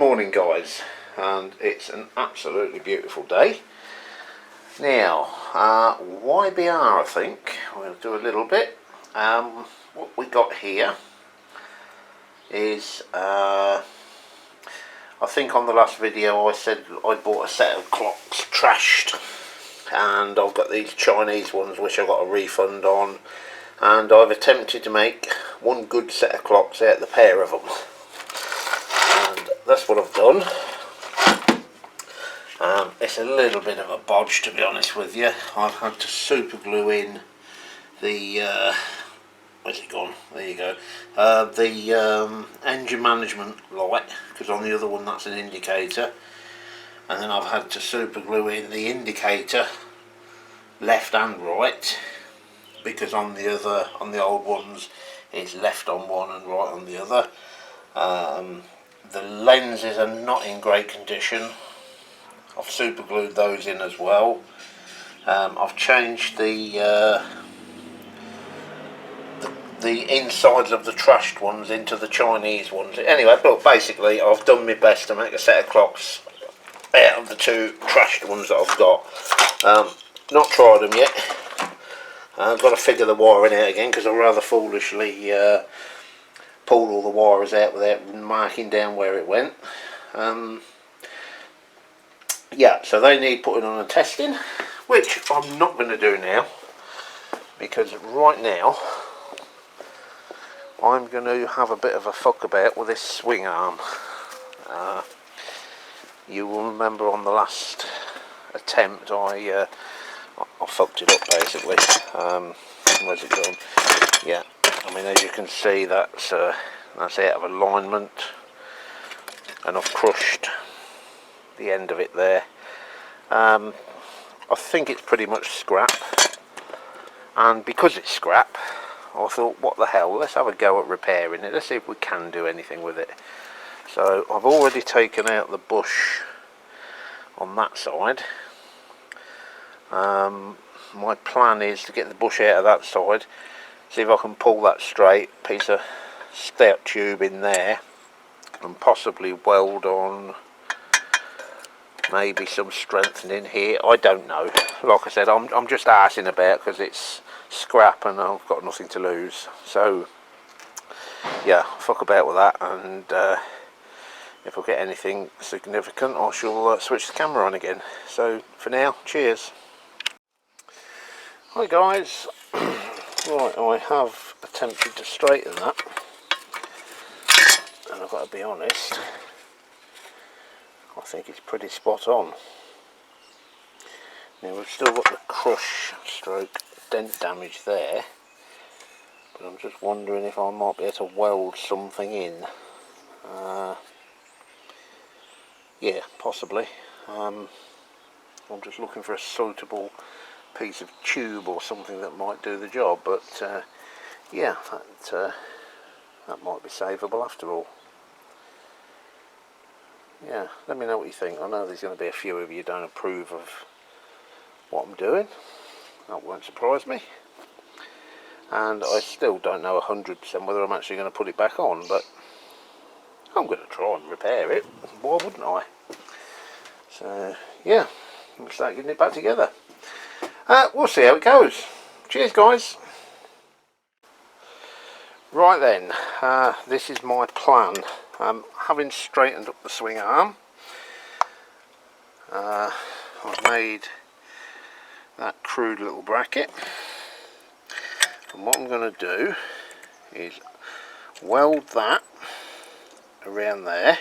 morning guys, and it's an absolutely beautiful day. Now YBR, I think we'll do a little bit. What we got here is I think on the last video I said I bought a set of clocks trashed, and I've got these Chinese ones which I got a refund on, and I've attempted to make one good set of clocks out of the pair of them. That's what I've done. It's a little bit of a bodge, to be honest with you. I've had to super glue in the where's it gone? There you go. The engine management light, because on the other one that's an indicator, and then I've had to super glue in the indicator left and right, because on the old ones it's left on one and right on the other. The lenses are not in great condition. I've super glued those in as well. I've changed the insides of the trashed ones into the Chinese ones. Anyway, but basically I've done my best to make a set of clocks out of the two trashed ones that I've got. Not tried them yet. I've got to figure the wiring out again, because I rather foolishly pulled all the wires out without marking down where it went. Yeah, so they need putting on and testing, which I'm not going to do now, because right now I'm going to have a bit of a fuck about with this swing arm. You will remember on the last attempt I fucked it up basically. Where's it gone? Yeah, I mean, as you can see, that's out of alignment, and I've crushed the end of it there. I think it's pretty much scrap, and because it's scrap I thought, what the hell, let's have a go at repairing it, let's see if we can do anything with it. So I've already taken out the bush on that side. My plan is to get the bush out of that side, see if I can pull that straight, piece of stout tube in there, and possibly weld on maybe some strengthening here. I don't know. Like I said, I'm just arsing about because it's scrap and I've got nothing to lose. So yeah, fuck about with that, and if I get anything significant I shall switch the camera on again. So for now, cheers. Hi guys. Right, I have attempted to straighten that, and I've got to be honest, I think it's pretty spot on. Now we've still got the crush stroke dent damage there, but I'm just wondering if I might be able to weld something in. Yeah, possibly. I'm just looking for a suitable piece of tube or something that might do the job, but yeah, that might be savable after all. Yeah, let me know what you think. I know there's going to be a few of you who don't approve of what I'm doing. That won't surprise me. And I still don't know 100% whether I'm actually going to put it back on, but I'm going to try and repair it. Why wouldn't I? So yeah, we'll start getting it back together. We'll see how it goes. Cheers guys. Right then, this is my plan. Having straightened up the swing arm, I've made that crude little bracket, and what I'm going to do is weld that around there,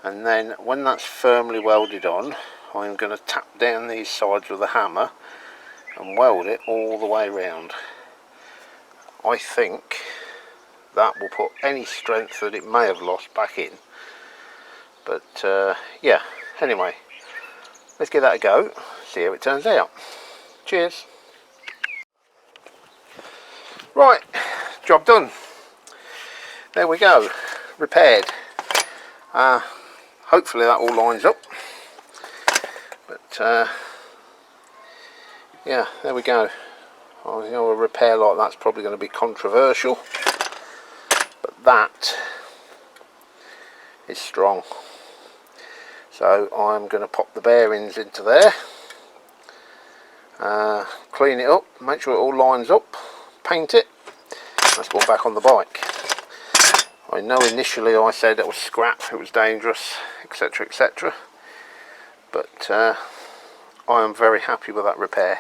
and then when that's firmly welded on, I'm going to tap down these sides with a hammer and weld it all the way around. I think that will put any strength that it may have lost back in. But yeah, anyway, let's give that a go, see how it turns out. Cheers. Right, job done. There we go, repaired. Hopefully that all lines up. But yeah, there we go. Oh, you know, a repair like that's probably going to be controversial, but that is strong. So I'm going to pop the bearings into there, clean it up, make sure it all lines up, paint it. Let's go back on the bike. I know initially I said it was scrap, it was dangerous, etc, etc, but I am very happy with that repair.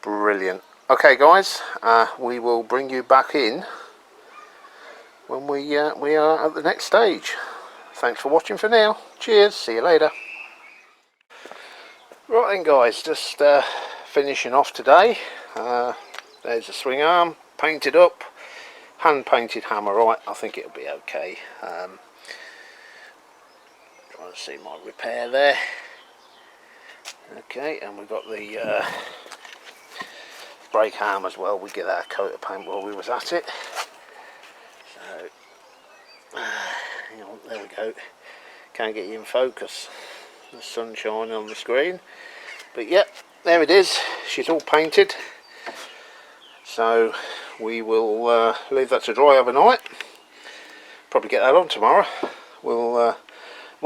Brilliant. Okay guys, we will bring you back in when we are at the next stage. Thanks for watching for now. Cheers, see you later. Right then guys, just finishing off today. There's the swing arm, painted up, hand painted hammerite. I think it'll be okay. Trying to see my repair there. Okay, and we've got the brake arm as well. We get that coat of paint while we was at it. So there we go. Can't get you in focus. The sunshine on the screen, but yep, there it is. She's all painted. So we will leave that to dry overnight. Probably get that on tomorrow. We'll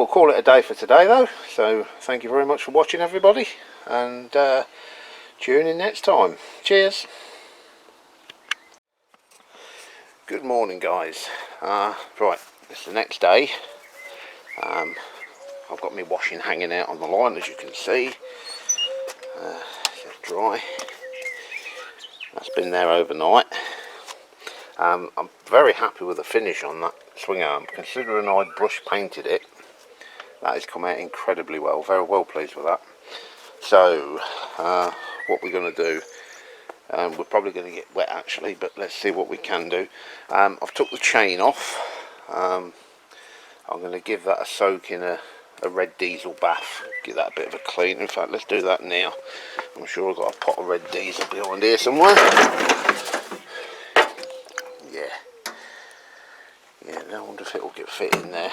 call it a day for today though. So thank you very much for watching everybody, and tune in next time. Cheers. Good morning guys. Right, it's the next day. I've got my washing hanging out on the line, as you can see. It's dry. That's been there overnight. I'm very happy with the finish on that swing arm. Considering I'd brush painted it, that has come out incredibly well. Very well pleased with that. So what we're going to do, we're probably going to get wet actually, but let's see what we can do. I've took the chain off. I'm going to give that a soak in a red diesel bath, give that a bit of a clean. In fact, let's do that now. I'm sure I've got a pot of red diesel behind here somewhere. Yeah, I wonder if it'll get fit in there.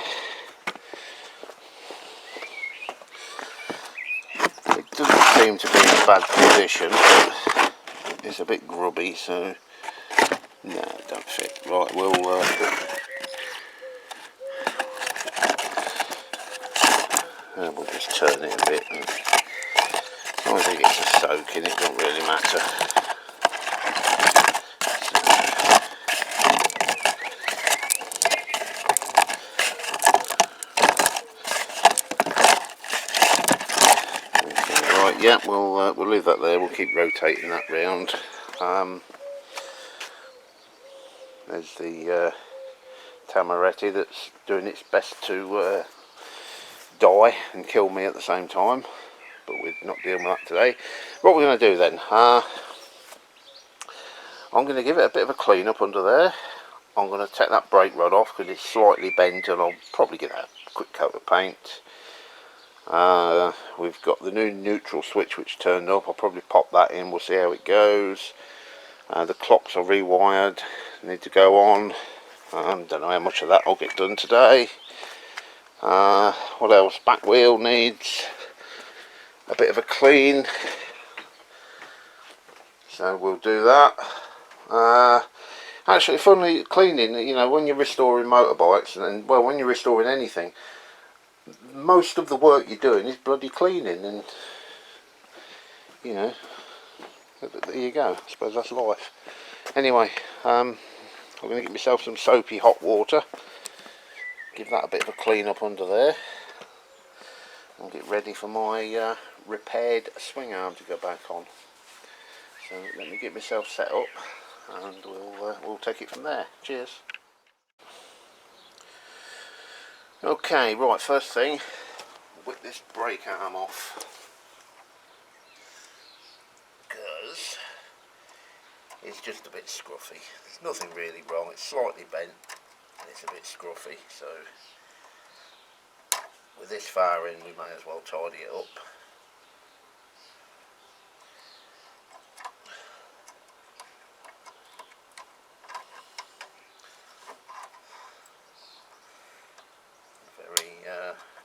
It doesn't seem to be in a bad condition, but it's a bit grubby, so no, it don't fit. Right, we'll just turn it a bit, and as long as it gets a soak in, it don't really matter. Right, yeah, we'll leave that there. We'll keep rotating that round. There's the Tamaretti that's doing its best to die and kill me at the same time, but we're not dealing with that today. What we're going to do then, I'm going to give it a bit of a clean up under there. I'm going to take that brake rod off because it's slightly bent, and I'll probably give that a quick coat of paint. We've got the new neutral switch which turned up. I'll probably pop that in, we'll see how it goes. The clocks are rewired, need to go on. Don't know how much of that I'll get done today. What else? Back wheel needs a bit of a clean, so we'll do that. Actually, funnily, cleaning, you know, when you're restoring motorbikes, and well, when you're restoring anything, most of the work you're doing is bloody cleaning, and you know, there you go. I suppose that's life. Anyway, I'm going to get myself some soapy hot water, give that a bit of a clean up under there, and get ready for my repaired swing arm to go back on. So let me get myself set up, and we'll take it from there. Cheers. Okay, right, first thing, whip this brake arm off, because it's just a bit scruffy. There's nothing really wrong, it's slightly bent and it's a bit scruffy, so with this far in we may as well tidy it up. Very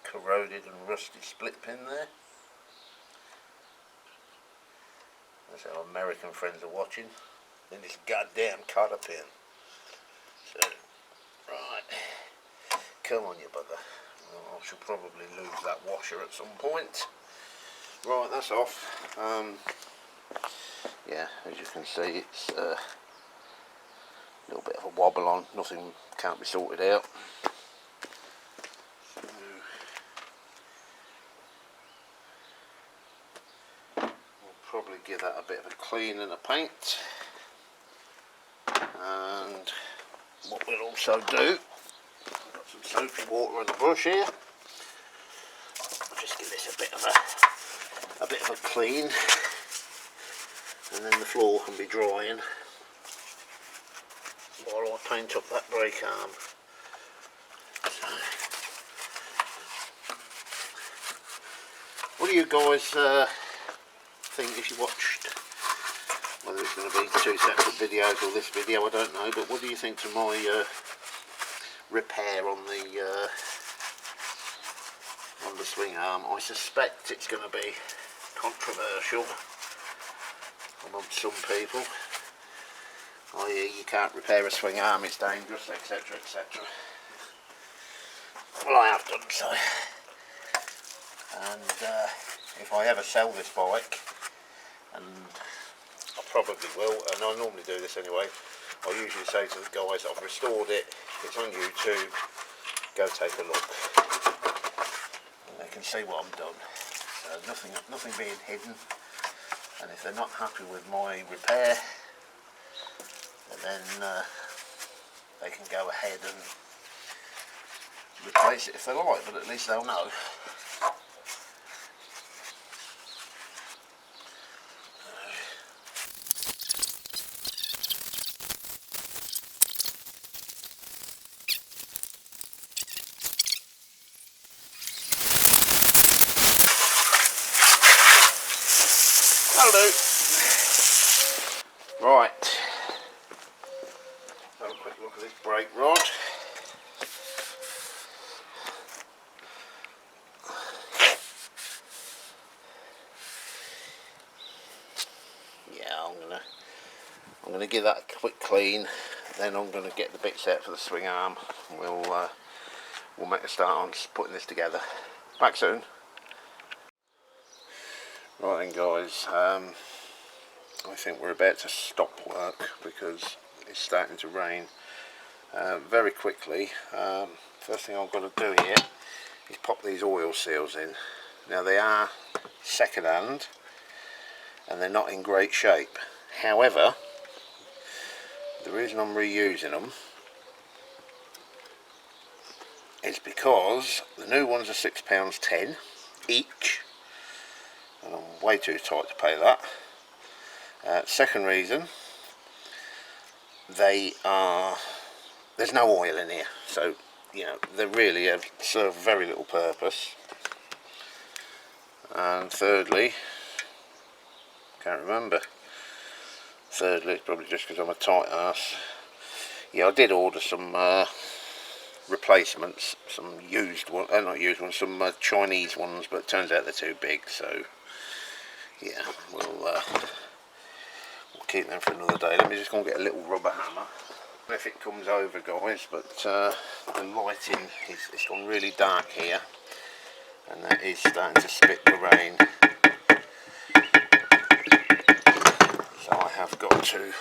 corroded and rusty split pin there. That's how American friends are watching. Then this goddamn cotter pin. So, right. Come on, you bugger. Well, I should probably lose that washer at some point. Right, that's off. Yeah, as you can see, it's a little bit of a wobble on. Nothing can't be sorted out. So we'll probably give that a bit of a clean and a paint. And what we'll also do, I've got some soapy water on the brush here. I'll just give this a bit of a clean, and then the floor can be drying while I paint up that brake arm. So, what do you guys think if you watched, whether it's going to be two separate videos or this video, I don't know, but what do you think to my repair on the swing arm? I suspect it's going to be controversial amongst some people, i.e. you can't repair a swing arm, it's dangerous, etc, etc. Well, I have done so, and if I ever sell this bike, and I probably will, and I normally do this anyway, I usually say to the guys, I've restored it, it's on YouTube, go take a look. And they can see what I've done. So nothing being hidden, and if they're not happy with my repair, then they can go ahead and replace it if they like, but at least they'll know. That'll do. Right, have a quick look at this brake rod. Yeah, I'm gonna give that a quick clean, then I'm gonna get the bits out for the swing arm. We'll make a start on putting this together. Back soon. Right then guys, I think we're about to stop work because it's starting to rain very quickly. First thing I've got to do here is pop these oil seals in. Now they are second hand and they're not in great shape. However, the reason I'm reusing them is because the new ones are £6.10 each, and I'm way too tight to pay that. Second reason, there's no oil in here, so you know they really serve very little purpose. And thirdly, can't remember. Thirdly, it's probably just because I'm a tight ass. Yeah, I did order some replacements, some used ones, not used ones, some Chinese ones, but it turns out they're too big. So yeah, we'll keep them for another day. Let me just go and get a little rubber hammer if it comes over, guys. But the lighting it's gone really dark here, and that is starting to spit the rain. So I have got to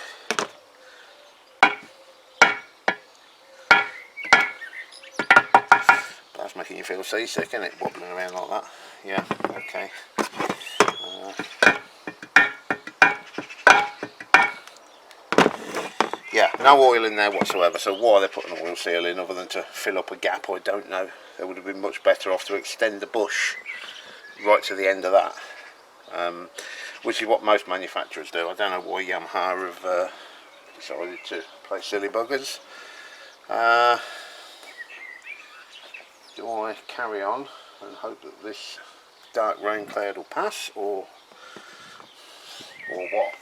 that's making you feel seasick, isn't it? Wobbling around like that. Yeah, okay. Yeah, no oil in there whatsoever, so why they're putting an oil seal in other than to fill up a gap, I don't know. They would have been much better off to extend the bush right to the end of that, which is what most manufacturers do. I don't know why Yamaha have decided to play silly buggers. Do I carry on and hope that this dark rain cloud will pass, or what?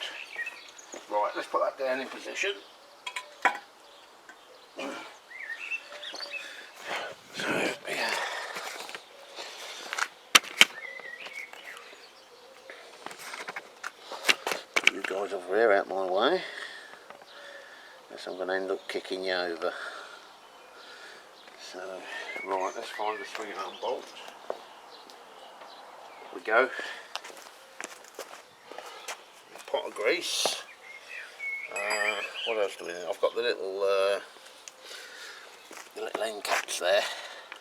Right, let's put that down in position. So, yeah. Put you guys over here out my way. Guess I'm going to end up kicking you over. So Right, let's find the swing arm bolt. Here we go. Pot of grease. What else do we need? I've got the little end caps there.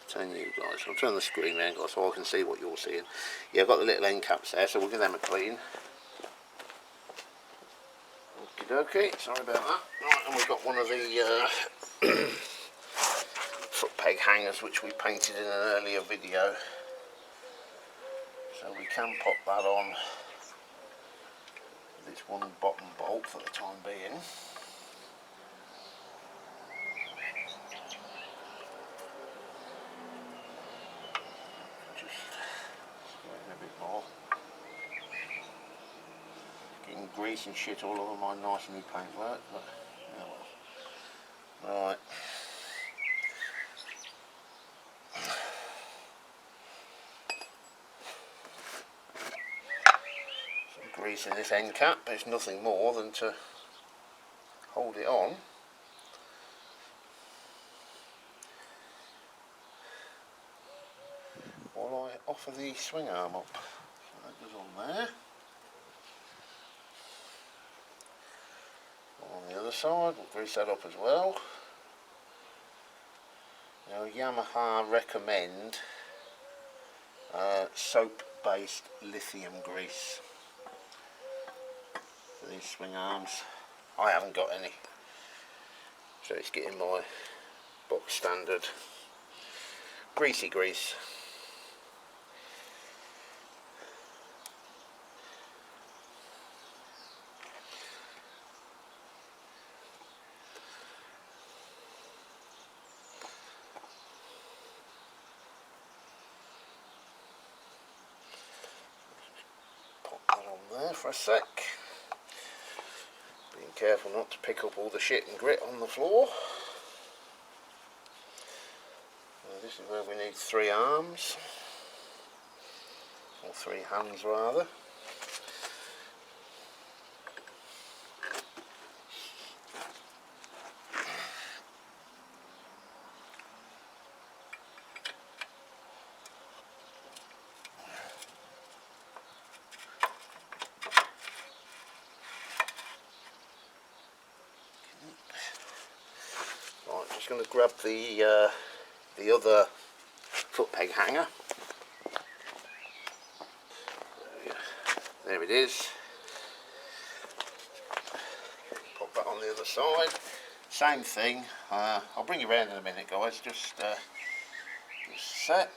Turn you guys. I'll turn the screen around guys so I can see what you're seeing. Yeah, I've got the little end caps there, so we'll give them a clean. Okie dokie, sorry about that. Right, and we've got one of the foot peg hangers which we painted in an earlier video. So we can pop that on with this one bottom bolt for the time being. Just squaring a bit more. Getting grease and shit all over my nice new paintwork, but yeah, well. Right. Some grease in this end cap, but it's nothing more than to hold it on. While I offer the swing arm up. So that goes on there. On the other side, we'll grease that up as well. Now Yamaha recommend soap-based lithium grease for these swing arms. I haven't got any, so it's getting my box standard greasy grease. There for a sec, being careful not to pick up all the shit and grit on the floor. This is where we need 3 arms, or 3 hands rather. Just going to grab the other foot peg hanger. There it is. Pop that on the other side. Same thing. I'll bring you around in a minute, guys. Just a sec.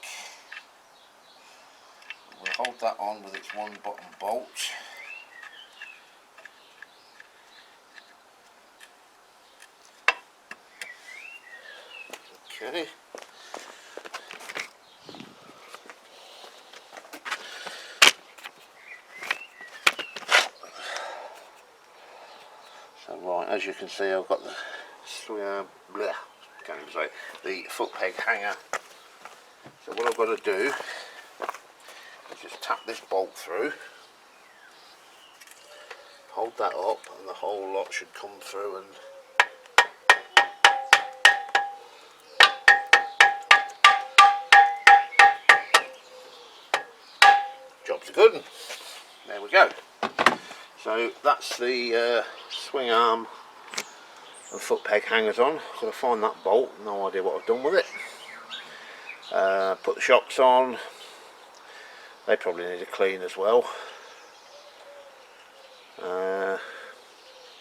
We'll hold that on with its one bottom bolt. Okay. So right, as you can see, I've got the the foot peg hanger. So what I've got to do is just tap this bolt through, hold that up, and the whole lot should come through and job's a good one. There we go. So that's the swing arm and foot peg hangers on. Got to find that bolt. No idea what I've done with it. Put the shocks on. They probably need a clean as well.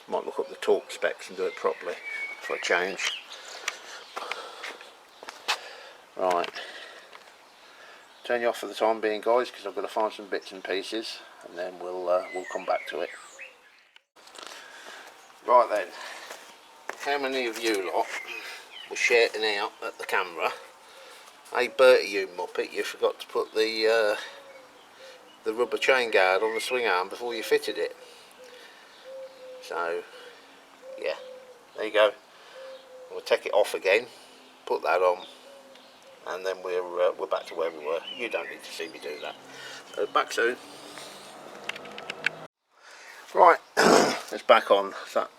Might look up the torque specs and do it properly for a change. Right. Turn you off for the time being, guys, because I've got to find some bits and pieces, and then we'll come back to it. Right then, how many of you lot were shouting out at the camera, "Hey Bertie, you muppet, you forgot to put the rubber chain guard on the swing arm before you fitted it"? So yeah, there you go. We'll take it off again, put that on, and then we're back to where we were. You don't need to see me do that. So back soon. Right, it's back on. That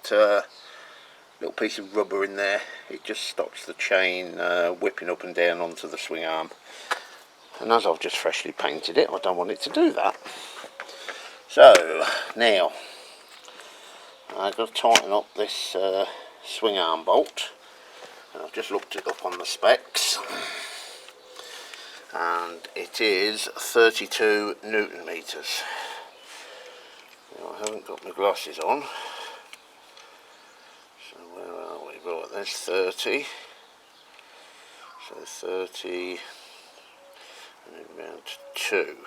little piece of rubber in there. It just stops the chain whipping up and down onto the swing arm. And as I've just freshly painted it, I don't want it to do that. So now I've got to tighten up this swing arm bolt, and I've just looked it up on the specs, and it is 32 Newton meters. Now, I haven't got my glasses on, so where are we? Right, there's 30. So 30 and then round to 2.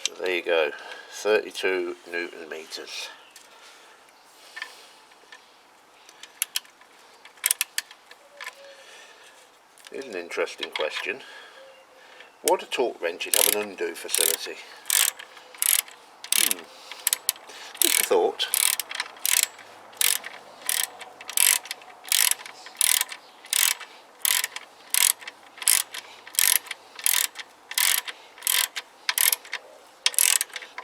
So there you go, 32 Newton meters. Here's an interesting question. Why do torque wrenches have an undo facility? Just a thought.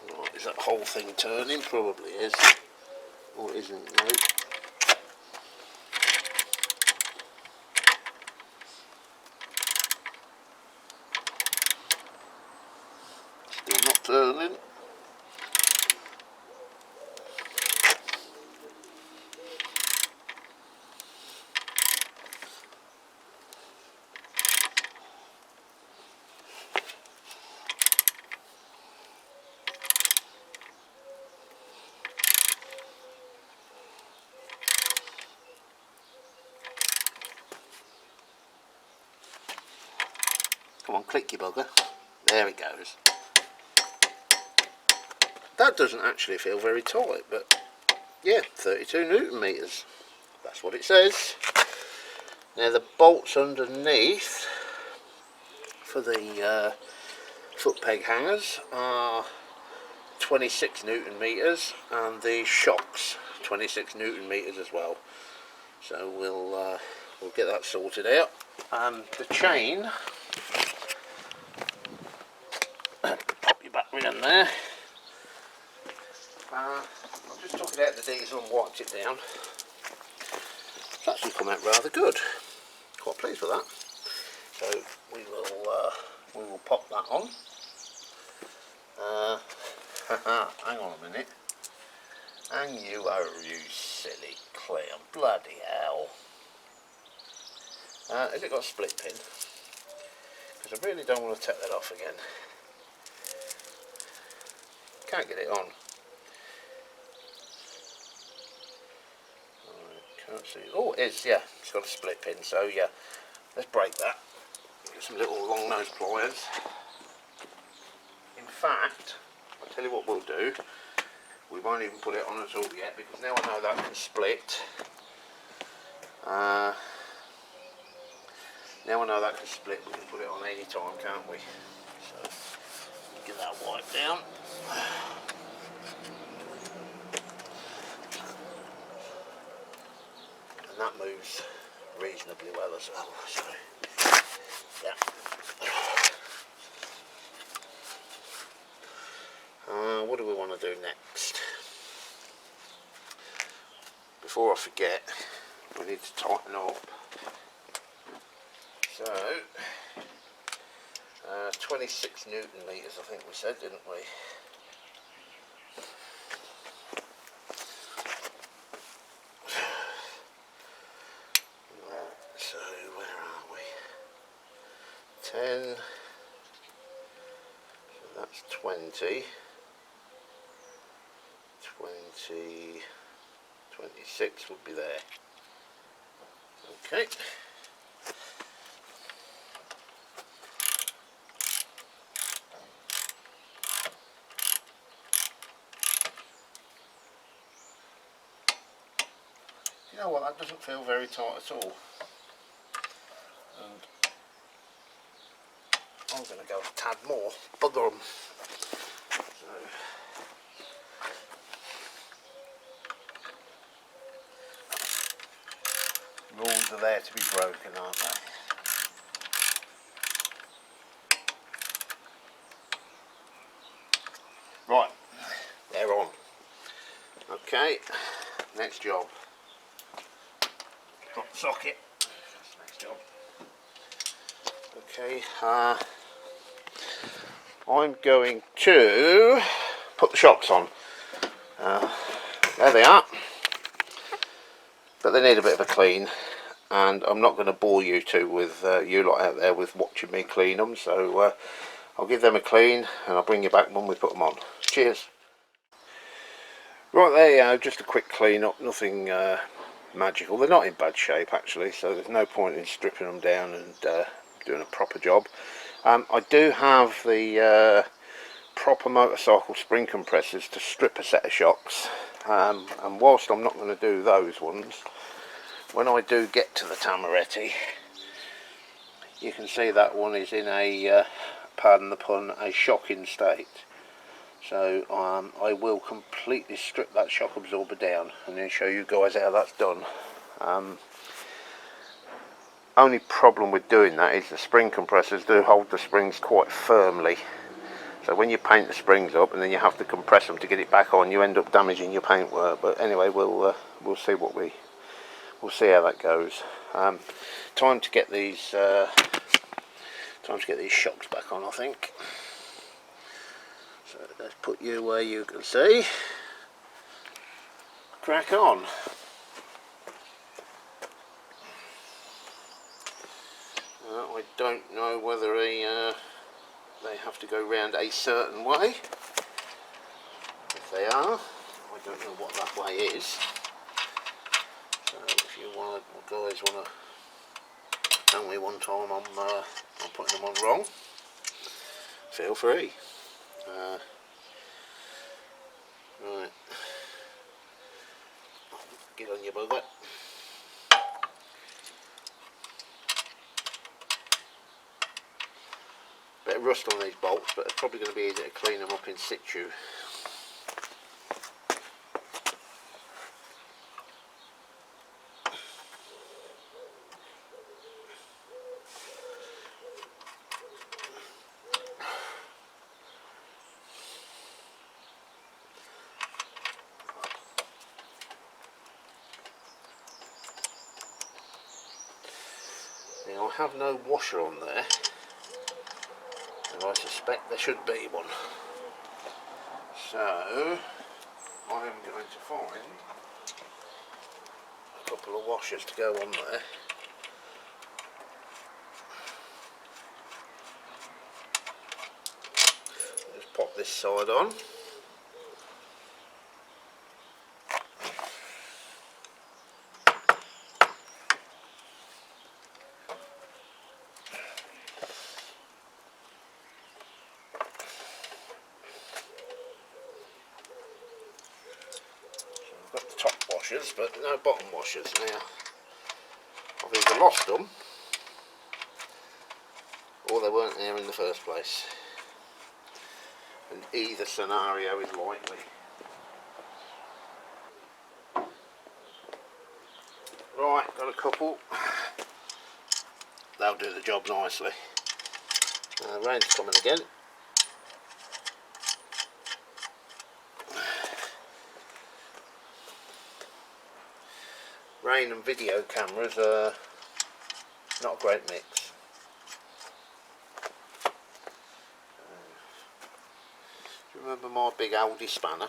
Right, is that whole thing turning? Probably is. Or it isn't, no. Still not turning. Come on, click you bugger. There it goes. That doesn't actually feel very tight, but yeah, 32 Newton meters. That's what it says. Now the bolts underneath for the foot peg hangers are 26 Newton meters, and the shocks 26 Newton meters as well. So we'll get that sorted out. And the chain, pop your battery in there. I just took it out of the diesel and wiped it down. It's actually come out rather good. Quite pleased with that. So we will pop that on. Hang on a minute. And you silly clown, bloody hell. Has it got a split pin? Because I really don't want to take that off again. Can't get it on. Can't see. Oh, it is, yeah. It's got a split pin, so yeah. Let's break that. Get some little long nose pliers. In fact, I'll tell you what we'll do. We won't even put it on at all yet, because now I know that can split. Now I know that can split, we can put it on any time, can't we? So, get that wiped down. And that moves reasonably well as well, so, yeah. What do we want to do next? Before I forget, we need to tighten up. So, 26 Newton meters, I think we said, didn't we? So, where are we? 10. So that's 20. 20. 26 would be there. Okay. You know what, that doesn't feel very tight at all. And I'm going to go a tad more. Bugger 'em. So, rules are there to be broken, aren't they? Right, they're on. Okay, next job. Drop the socket. That's the next job. Okay, I'm going to put the shocks on. There they are, but they need a bit of a clean, and I'm not going to bore you two with you lot out there with watching me clean them, so I'll give them a clean and I'll bring you back when we put them on. Cheers. Right, there you go, just a quick clean up, nothing magical. They're not in bad shape actually, so there's no point in stripping them down and doing a proper job. I do have the proper motorcycle spring compressors to strip a set of shocks, and whilst I'm not going to do those ones, when I do get to the Tamaretti, you can see that one is in a, pardon the pun, a shocking state. So I will completely strip that shock absorber down and then show you guys how that's done. Only problem with doing that is the spring compressors do hold the springs quite firmly. So when you paint the springs up and then you have to compress them to get it back on, you end up damaging your paintwork. But anyway, we'll see we'll see how that goes. Time to get these shocks back on, I think. So let's put you where you can see. Crack on. I don't know whether they have to go round a certain way. If they are, I don't know what that way is. So if you guys want to tell me one time I'm putting them on wrong, feel free. Right, get on your bugger. Bit of rust on these bolts, but it's probably going to be easy to clean them up in situ. Now I have no washer on there, and I suspect there should be one. So I am going to find a couple of washers to go on there. Just pop this side on. But no bottom washers. Now I've either lost them or they weren't there in the first place, and either scenario is likely. Right, got a couple. They'll do the job nicely. Rain's coming again. Rain and video cameras are not a great mix. Do you remember my big Aldi spanner?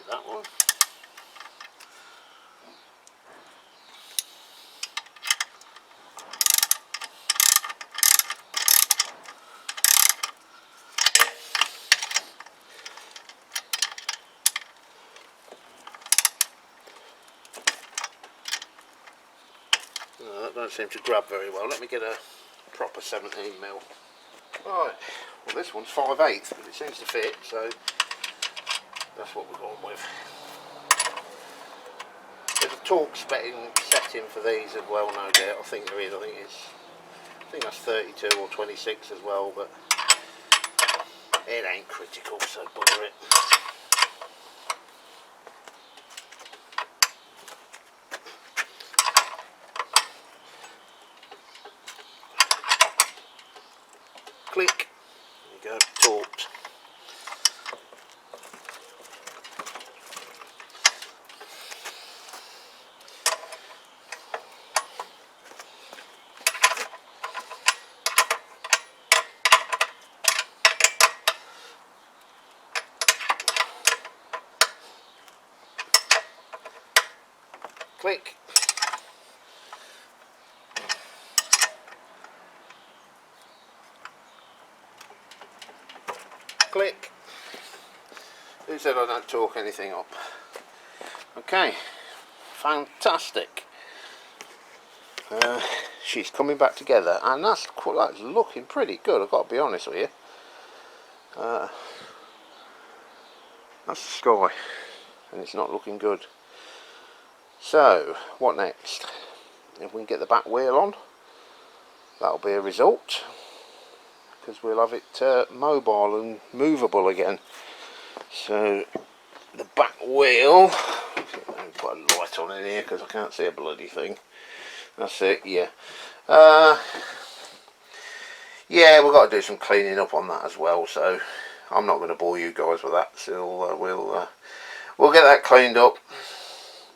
That one. No, that don't seem to grab very well. Let me get a proper 17mm. Right, well this one's 5/8, but it seems to fit, so that's what we're going with. There's a torque setting for these as well, no doubt. I think there is. I think that's 32 or 26 as well, but it ain't critical, so bugger it. thought. Click. Click. Who said I don't talk anything up? Okay, fantastic. She's coming back together, and that's looking pretty good, I've got to be honest with you. That's the sky, and it's not looking good. So, what next? If we can get the back wheel on, that'll be a result, because we'll have it mobile and movable again. So, the back wheel, I'll put a light on in here because I can't see a bloody thing. That's it, yeah. Yeah, we've got to do some cleaning up on that as well, so I'm not going to bore you guys with that. So we'll get that cleaned up,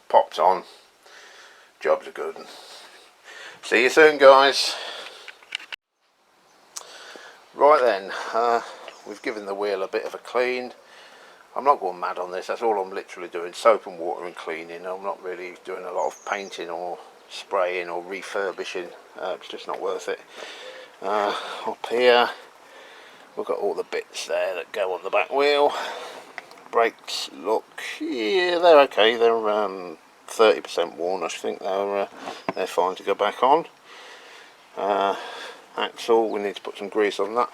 popped on, jobs are good. See you soon, guys. Right then, we've given the wheel a bit of a clean. I'm not going mad on this, that's all I'm literally doing, soap and water and cleaning. I'm not really doing a lot of painting or spraying or refurbishing, it's just not worth it. Up here we've got all the bits there that go on the back wheel. Brakes look, yeah, they're okay, they're 30% worn. I think they're fine to go back on. Axle, we need to put some grease on that.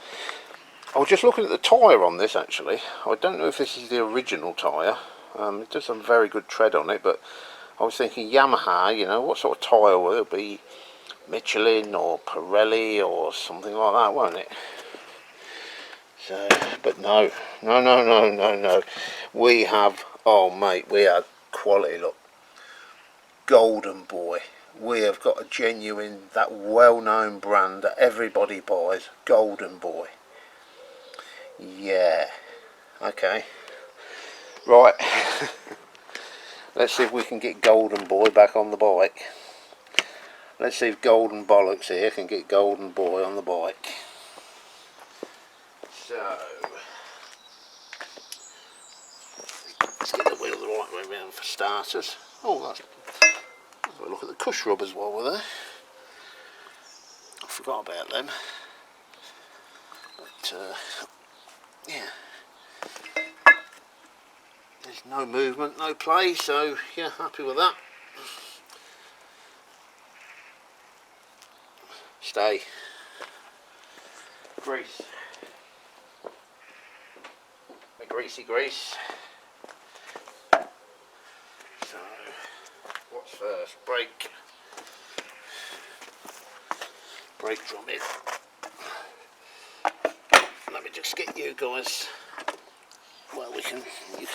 I was just looking at the tyre on this actually. I don't know if this is the original tyre. It does have very good tread on it, but I was thinking Yamaha, you know, what sort of tyre will it be? Michelin or Pirelli or something like that, won't it? So, but no. We have, oh mate, we have quality, look. Golden Boy. We have got a genuine, that well-known brand that everybody buys, Golden Boy. Yeah, okay, right. Let's see if we can get Golden Boy back on the bike. Let's see if Golden Bollocks here can get Golden Boy on the bike. So, let's get the wheel the right way around for starters. Oh, let's have a look at the cush rubbers while we're there. I forgot about them. But, yeah. There's no movement, no play, so yeah, happy with that. Stay. Grease. My greasy grease. So, what's first? Brake. Brake drum in. Let me just get you guys. Well, you can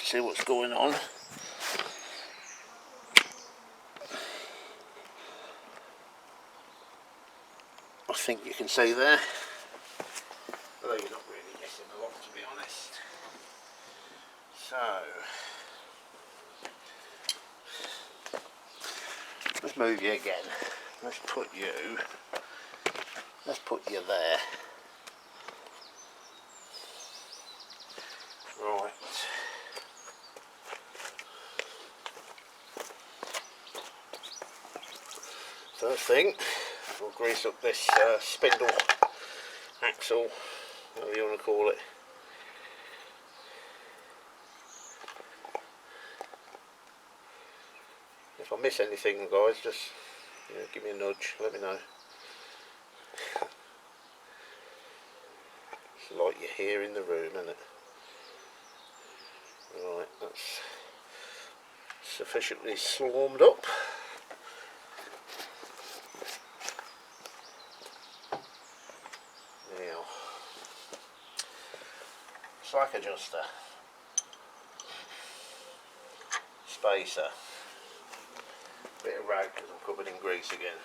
see what's going on. I think you can see there, although you're not really missing a lot, to be honest. So, let's move you again. Let's put you there. Right. First thing, we'll grease up this spindle, axle, whatever you want to call it. If I miss anything, guys, just give me a nudge, let me know. It's like you're here in the room, isn't it? Right, that's sufficiently swarmed up. Now, slack adjuster, spacer, bit of rag because I'm covered in grease again.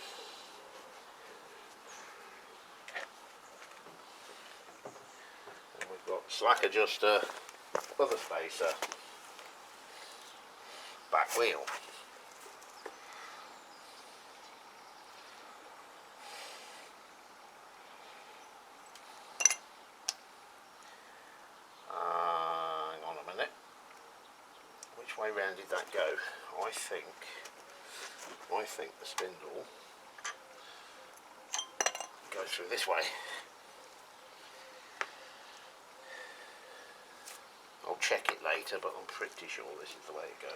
And we've got slack adjuster, other spacer, back wheel. Hang on a minute. Which way round did that go? I think the spindle goes through this way. I'll check it later, but I'm pretty sure this is the way it goes.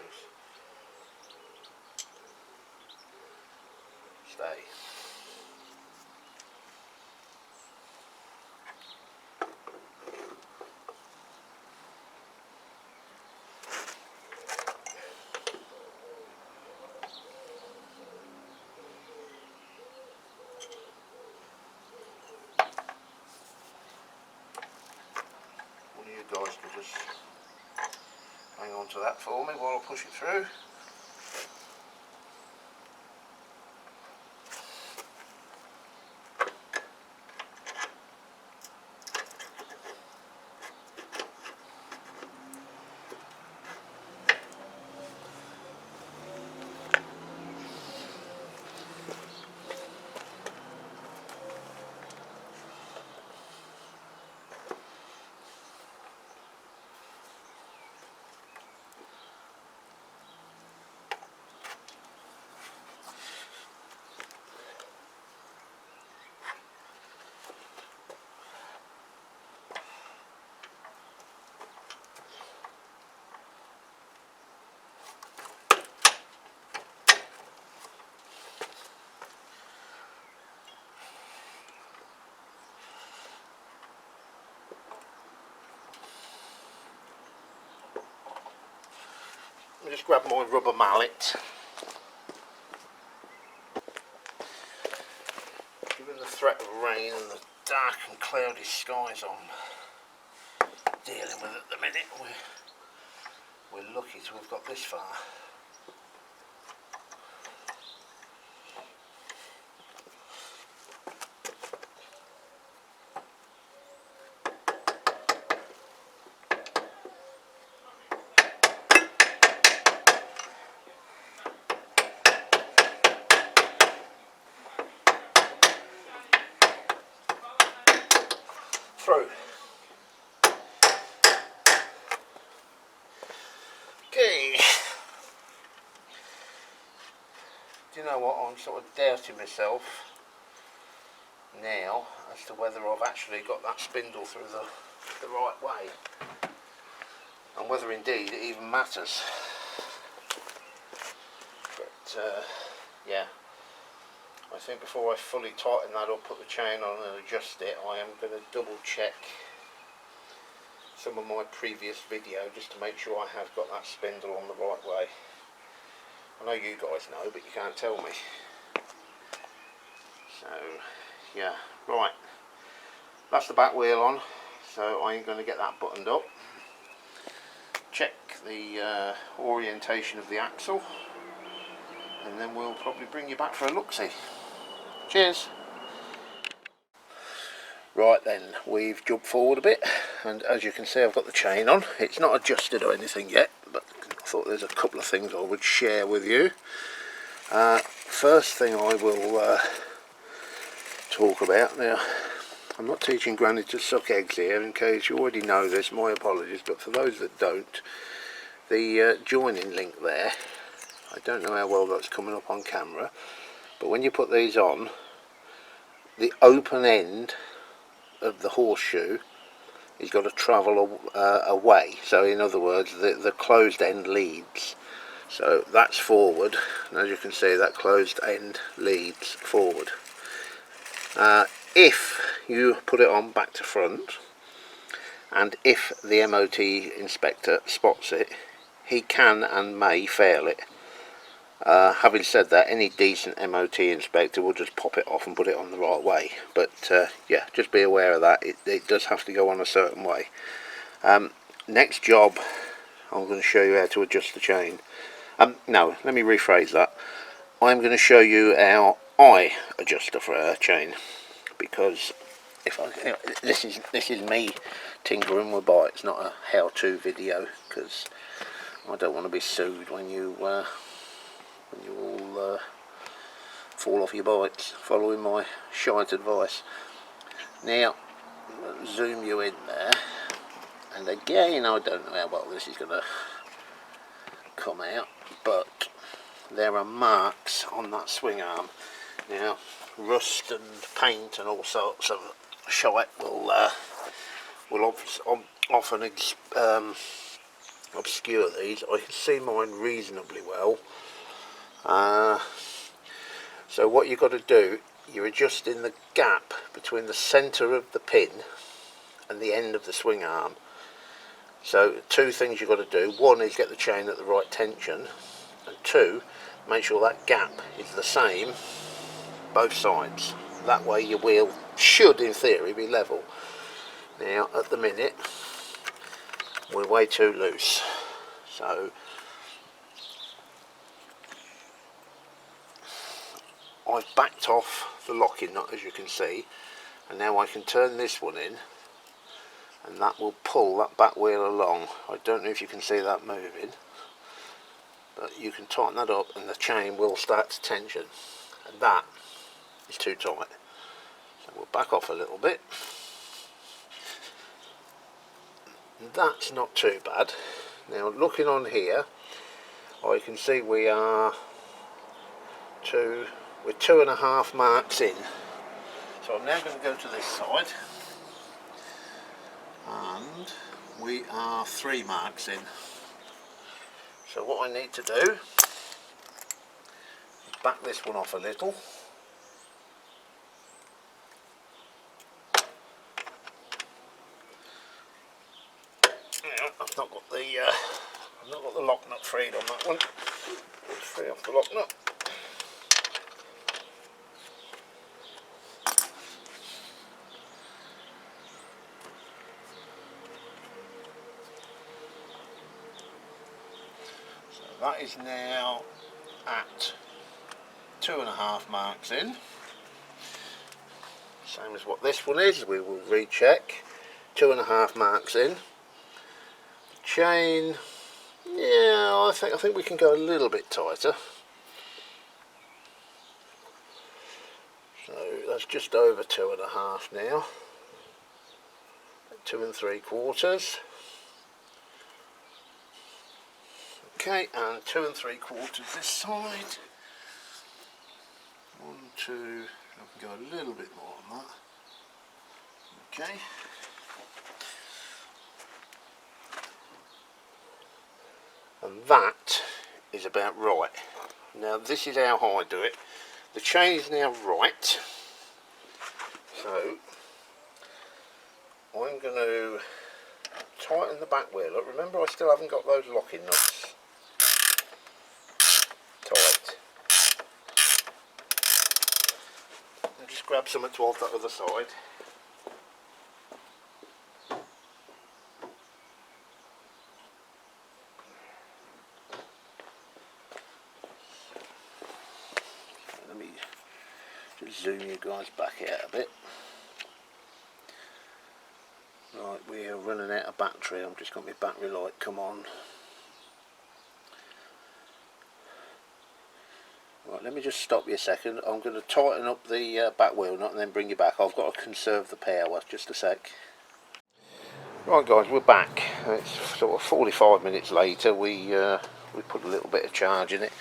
Stay. One of you guys can just hang on to that for me while I push it through. I'll just grab my rubber mallet. Given the threat of rain and the dark and cloudy skies I'm dealing with at the minute, we're lucky to have got this far. Through. Okay. Do you know what? I'm sort of doubting myself now as to whether I've actually got that spindle through the right way, and whether indeed it even matters. But yeah, I think before I fully tighten that up, put the chain on and adjust it, I am going to double check some of my previous video just to make sure I have got that spindle on the right way. I know you guys know, but you can't tell me. So yeah, right, that's the back wheel on, so I'm going to get that buttoned up, check the orientation of the axle, and then we'll probably bring you back for a look-see. Cheers. Right then, we've jumped forward a bit, and as you can see I've got the chain on. It's not adjusted or anything yet, but I thought there's a couple of things I would share with you. First thing I will talk about, now I'm not teaching Granny to suck eggs here, in case you already know this, my apologies, but for those that don't, the joining link there, I don't know how well that's coming up on camera, but when you put these on, the open end of the horseshoe is got to travel away. So in other words, the closed end leads. So that's forward, and as you can see, that closed end leads forward. If you put it on back to front, and if the MOT inspector spots it, he can and may fail it. Having said that, any decent MOT inspector will just pop it off and put it on the right way, but yeah, just be aware of that. It does have to go on a certain way. Next job, I'm going to show you how to adjust the chain. No, let me rephrase that. I'm going to show you how I adjust a chain, because this is me tinkering with bikes, not a how-to video, because I don't want to be sued when you all fall off your bikes following my shite advice. Now, zoom you in there, and again I don't know how well this is going to come out, but there are marks on that swing arm. Now, rust and paint and all sorts of shite will often obscure these. I can see mine reasonably well. So what you've got to do, you're adjusting the gap between the centre of the pin and the end of the swing arm. So two things you've got to do. One is get the chain at the right tension, and two, make sure that gap is the same both sides. That way your wheel should, in theory, be level. Now at the minute we're way too loose, so I've backed off the locking nut, as you can see, and now I can turn this one in, and that will pull that back wheel along. I don't know if you can see that moving, but you can tighten that up and the chain will start to tension, and that is too tight. So we'll back off a little bit. That's not too bad. Now looking on here, I can see we're 2.5 marks in. So I'm now going to go to this side, and we are 3 marks in. So what I need to do is back this one off a little. I've not got the lock nut freed on that one. Let's free off the lock nut. So that is now at 2.5 marks in. Same as what this one is. We will recheck. 2.5 marks in. Chain, yeah, I think we can go a little bit tighter. So that's just over 2.5 now. 2 3/4. Okay, and 2 3/4 this side. 1, 2. I can go a little bit more on that. Okay. And that is about right. Now this is how I do it. The chain is now right, so I'm going to tighten the back wheel up. Remember, I still haven't got those locking nuts tight. And just grab something to hold that other side. Let me just zoom you guys back out a bit. Right, we are running out of battery. I've just got my battery light come on. Right, let me just stop you a second. I'm going to tighten up the back wheel nut and then bring you back. I've got to conserve the power. Just a sec. Right guys, we're back. It's sort of 45 minutes later. We put a little bit of charge in it.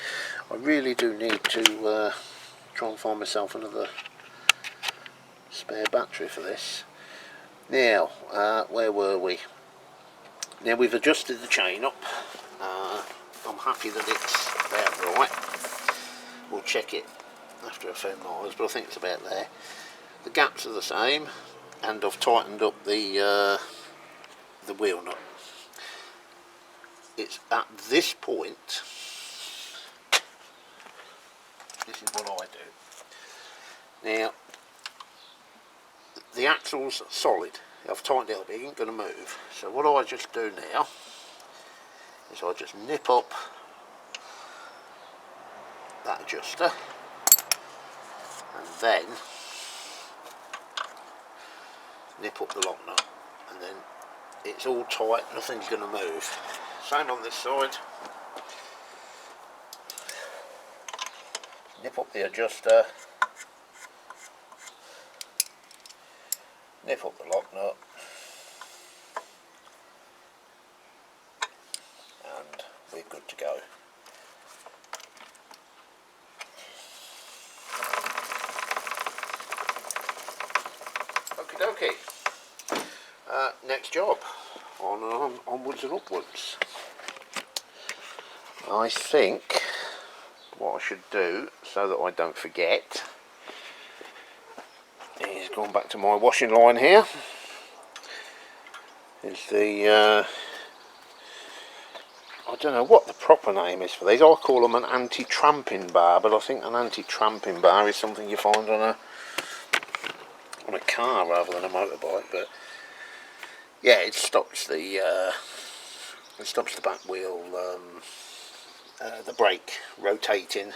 I really do need to try and find myself another spare battery for this. Now, where were we? Now we've adjusted the chain up. I'm happy that it's about right. We'll check it after a few miles, but I think it's about there. The gaps are the same, and I've tightened up the wheel nut. It's at this point. This is what I do. Now, the axle's solid. I've tightened it up, it ain't going to move. So what I just do now is I just nip up that adjuster, and then nip up the lock nut, and then it's all tight, nothing's going to move. Same on this side. Nip up the adjuster, nip up the lock nut, and we're good to go. Okie dokie. Next job, onwards and upwards. I think what I should do, so that I don't forget, is going back to my washing line here. Is the I don't know what the proper name is for these. I call them an anti-tramping bar, but I think an anti-tramping bar is something you find on a car rather than a motorbike. But yeah, it stops the back wheel, the brake rotating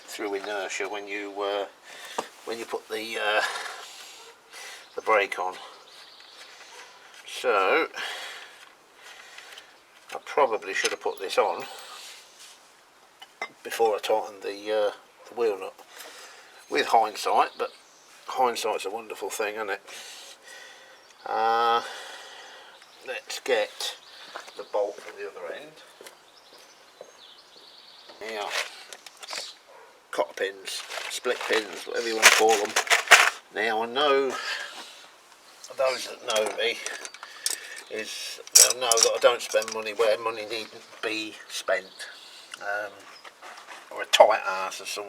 through inertia when you put the brake on. So I probably should have put this on before I tightened the wheel nut. With hindsight, but hindsight's a wonderful thing, isn't it? Let's get the bolt from the other end. Now, cotter pins, split pins, whatever you want to call them. Now, I know those that know me they'll know that I don't spend money where money needn't be spent, or a tight arse, as some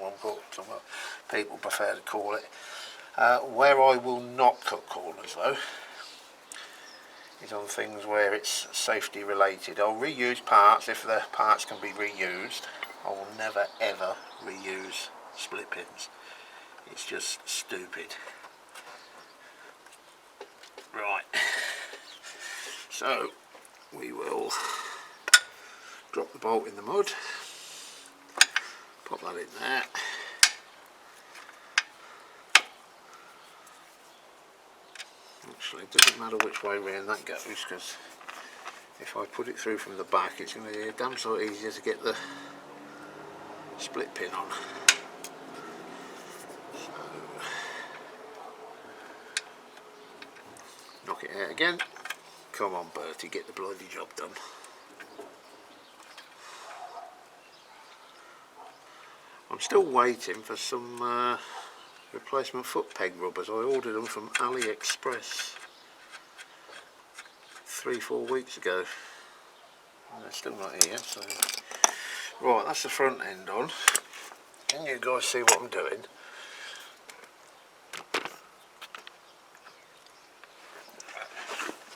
people prefer to call it. Where I will not cut corners though is on things where it's safety related. I'll reuse parts if the parts can be reused. I will never ever reuse split pins. It's just stupid. Right, so we will drop the bolt in the mud, pop that in there. Actually, it doesn't matter which way round that goes, because if I put it through from the back, it's going to be a damn sight easier to get the split pin on. So, knock it out again. Come on, Bertie, get the bloody job done. I'm still waiting for some replacement foot peg rubbers. I ordered them from AliExpress 3-4 weeks ago. And they're still not here. So, right, that's the front end on. Can you guys see what I'm doing?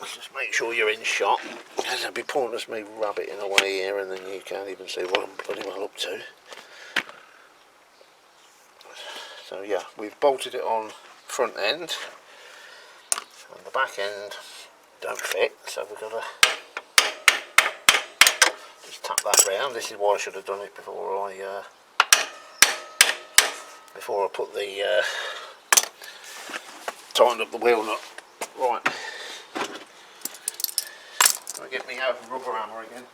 Let's just make sure you're in shot, because it'd be pointless me rabbiting away here and then you can't even see what I'm bloody well up to. So yeah, we've bolted it on front end, and the back end don't fit, so we've got to just tap that round. This is why I should have done it before I put the tightened up the wheel nut. Right, I'll get me out of rubber hammer again.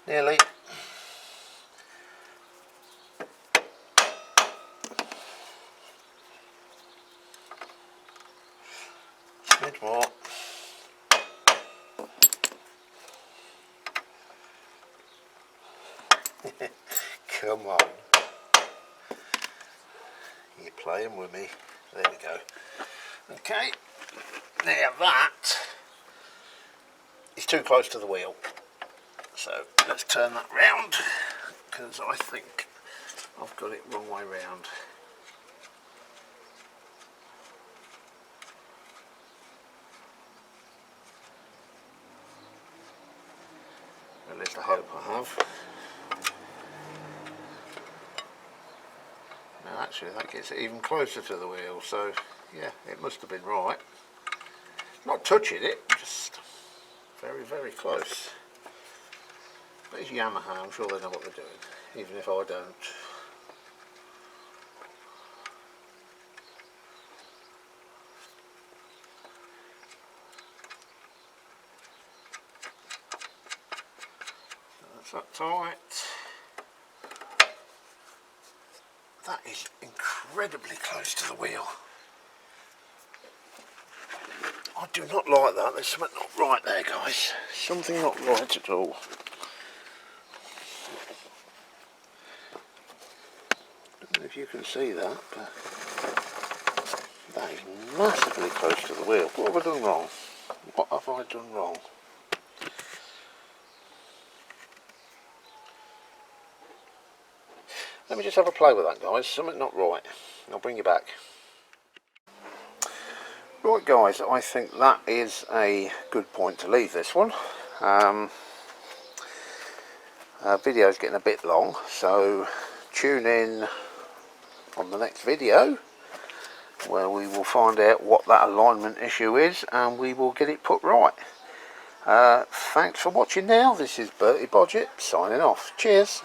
Nearly. Smidge more. Come on. You're playing with me. There we go. Okay. Now that is too close to the wheel. So let's turn that round, because I think I've got it wrong way round. At least I hope I have. actually that gets it even closer to the wheel, so yeah, it must have been right. Not touching it, just very, very close. But it's Yamaha, I'm sure they know what they're doing, even if I don't. That's that tight. That is incredibly close to the wheel. I do not like that. There's something not right there, guys. Something not right at all. I don't know if you can see that, but that is massively close to the wheel. What have I done wrong? What have I done wrong? Let me just have a play with that, guys. Something not right. I'll bring you back. Right, guys, I think that is a good point to leave this one. Video's getting a bit long, so tune in on the next video where we will find out what that alignment issue is and we will get it put right. Thanks for watching now. This is Bertie Bodgett signing off. Cheers.